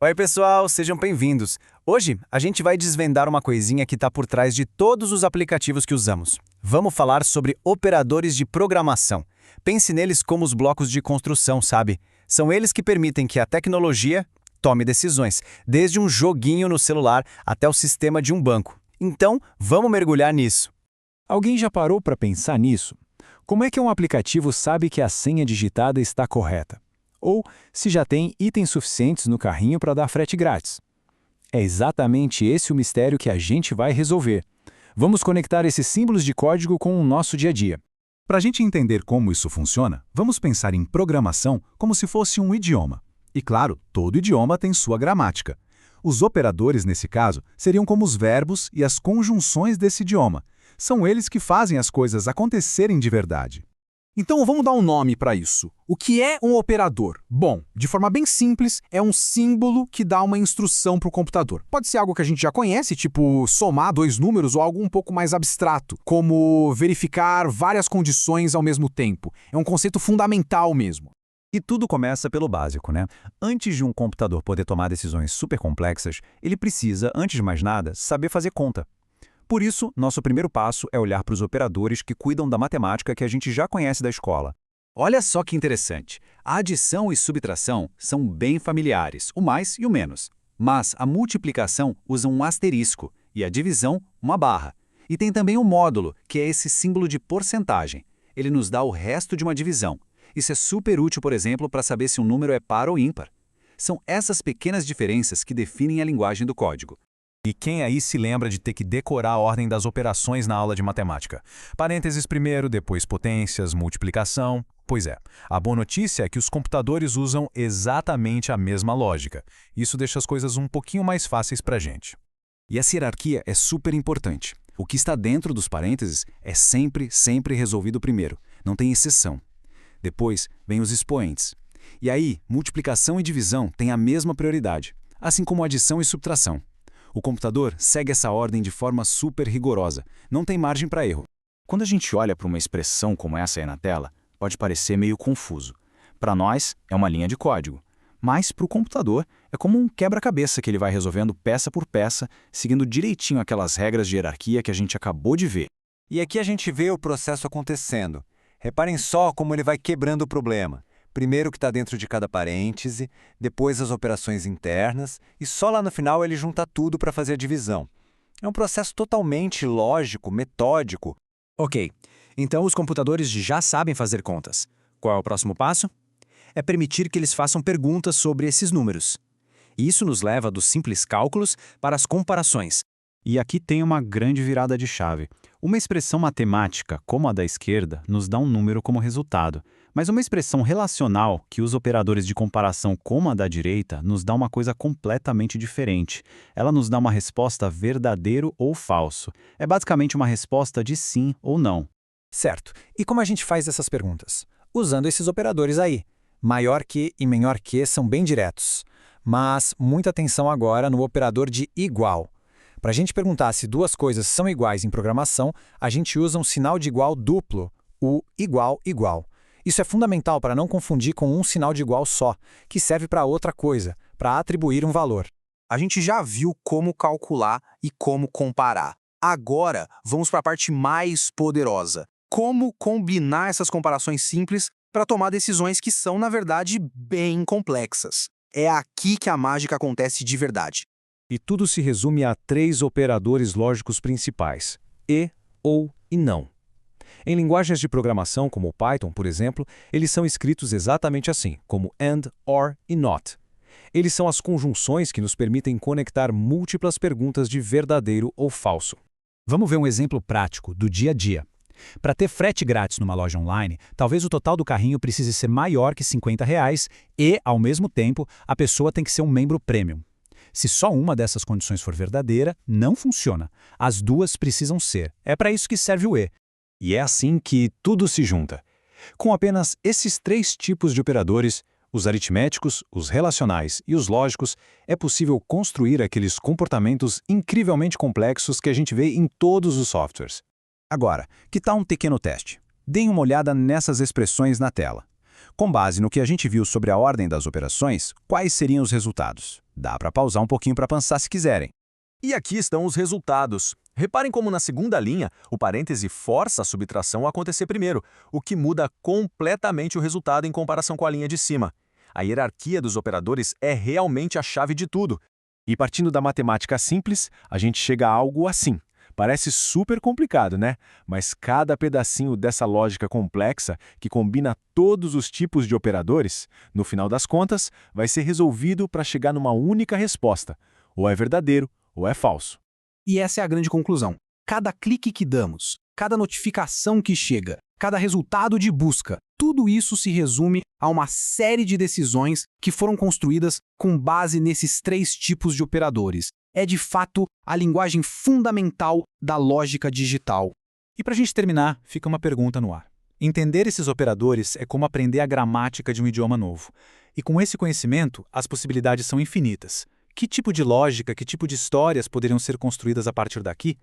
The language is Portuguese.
Oi, pessoal, sejam bem-vindos. Hoje a gente vai desvendar uma coisinha que está por trás de todos os aplicativos que usamos. Vamos falar sobre operadores de programação. Pense neles como os blocos de construção, sabe? São eles que permitem que a tecnologia tome decisões, desde um joguinho no celular até o sistema de um banco. Então, vamos mergulhar nisso. Alguém já parou para pensar nisso? Como é que um aplicativo sabe que a senha digitada está correta? Ou se já tem itens suficientes no carrinho para dar frete grátis? É exatamente esse o mistério que a gente vai resolver. Vamos conectar esses símbolos de código com o nosso dia a dia. Para a gente entender como isso funciona, vamos pensar em programação como se fosse um idioma. E claro, todo idioma tem sua gramática. Os operadores, nesse caso, seriam como os verbos e as conjunções desse idioma. São eles que fazem as coisas acontecerem de verdade. Então vamos dar um nome para isso. O que é um operador? Bom, de forma bem simples, é um símbolo que dá uma instrução para o computador. Pode ser algo que a gente já conhece, tipo somar dois números, ou algo um pouco mais abstrato, como verificar várias condições ao mesmo tempo. É um conceito fundamental mesmo. E tudo começa pelo básico, né? Antes de um computador poder tomar decisões super complexas, ele precisa, antes de mais nada, saber fazer conta. Por isso, nosso primeiro passo é olhar para os operadores que cuidam da matemática que a gente já conhece da escola. Olha só que interessante. A adição e subtração são bem familiares, o mais e o menos. Mas a multiplicação usa um asterisco e a divisão, uma barra. E tem também o módulo, que é esse símbolo de porcentagem. Ele nos dá o resto de uma divisão. Isso é super útil, por exemplo, para saber se um número é par ou ímpar. São essas pequenas diferenças que definem a linguagem do código. E quem aí se lembra de ter que decorar a ordem das operações na aula de matemática? Parênteses primeiro, depois potências, multiplicação. Pois é, a boa notícia é que os computadores usam exatamente a mesma lógica. Isso deixa as coisas um pouquinho mais fáceis para a gente. E essa hierarquia é super importante. O que está dentro dos parênteses é sempre resolvido primeiro. Não tem exceção. Depois vem os expoentes. E aí, multiplicação e divisão têm a mesma prioridade, assim como adição e subtração. O computador segue essa ordem de forma super rigorosa, não tem margem para erro. Quando a gente olha para uma expressão como essa aí na tela, pode parecer meio confuso. Para nós, é uma linha de código. Mas para o computador, é como um quebra-cabeça que ele vai resolvendo peça por peça, seguindo direitinho aquelas regras de hierarquia que a gente acabou de ver. E aqui a gente vê o processo acontecendo. Reparem só como ele vai quebrando o problema. Primeiro o que está dentro de cada parêntese, depois as operações internas, e só lá no final ele junta tudo para fazer a divisão. É um processo totalmente lógico, metódico. Ok, então os computadores já sabem fazer contas. Qual é o próximo passo? É permitir que eles façam perguntas sobre esses números. Isso nos leva dos simples cálculos para as comparações. E aqui tem uma grande virada de chave. Uma expressão matemática, como a da esquerda, nos dá um número como resultado. Mas uma expressão relacional, que usa operadores de comparação como a da direita, nos dá uma coisa completamente diferente. Ela nos dá uma resposta verdadeiro ou falso. É basicamente uma resposta de sim ou não. Certo. E como a gente faz essas perguntas? Usando esses operadores aí. Maior que e menor que são bem diretos. Mas muita atenção agora no operador de igual. Para a gente perguntar se duas coisas são iguais em programação, a gente usa um sinal de igual duplo, o igual igual. Isso é fundamental para não confundir com um sinal de igual só, que serve para outra coisa, para atribuir um valor. A gente já viu como calcular e como comparar. Agora, vamos para a parte mais poderosa. Como combinar essas comparações simples para tomar decisões que são, na verdade, bem complexas. É aqui que a mágica acontece de verdade. E tudo se resume a 3 operadores lógicos principais: e, ou e não. Em linguagens de programação como o Python, por exemplo, eles são escritos exatamente assim, como and, or e not. Eles são as conjunções que nos permitem conectar múltiplas perguntas de verdadeiro ou falso. Vamos ver um exemplo prático do dia a dia. Para ter frete grátis numa loja online, talvez o total do carrinho precise ser maior que R$50 e, ao mesmo tempo, a pessoa tem que ser um membro premium. Se só uma dessas condições for verdadeira, não funciona. As duas precisam ser. É para isso que serve o e. E é assim que tudo se junta. Com apenas esses 3 tipos de operadores, os aritméticos, os relacionais e os lógicos, é possível construir aqueles comportamentos incrivelmente complexos que a gente vê em todos os softwares. Agora, que tal um pequeno teste? Deem uma olhada nessas expressões na tela. Com base no que a gente viu sobre a ordem das operações, quais seriam os resultados? Dá para pausar um pouquinho para pensar se quiserem. E aqui estão os resultados. Reparem como na segunda linha, o parêntese força a subtração a acontecer primeiro, o que muda completamente o resultado em comparação com a linha de cima. A hierarquia dos operadores é realmente a chave de tudo. E partindo da matemática simples, a gente chega a algo assim. Parece super complicado, né? Mas cada pedacinho dessa lógica complexa, que combina todos os tipos de operadores, no final das contas, vai ser resolvido para chegar numa única resposta. Ou é verdadeiro, ou é falso. E essa é a grande conclusão. Cada clique que damos, cada notificação que chega, cada resultado de busca, tudo isso se resume a uma série de decisões que foram construídas com base nesses 3 tipos de operadores. É, de fato, a linguagem fundamental da lógica digital. E para a gente terminar, fica uma pergunta no ar. Entender esses operadores é como aprender a gramática de um idioma novo. E com esse conhecimento, as possibilidades são infinitas. Que tipo de lógica, que tipo de histórias poderiam ser construídas a partir daqui?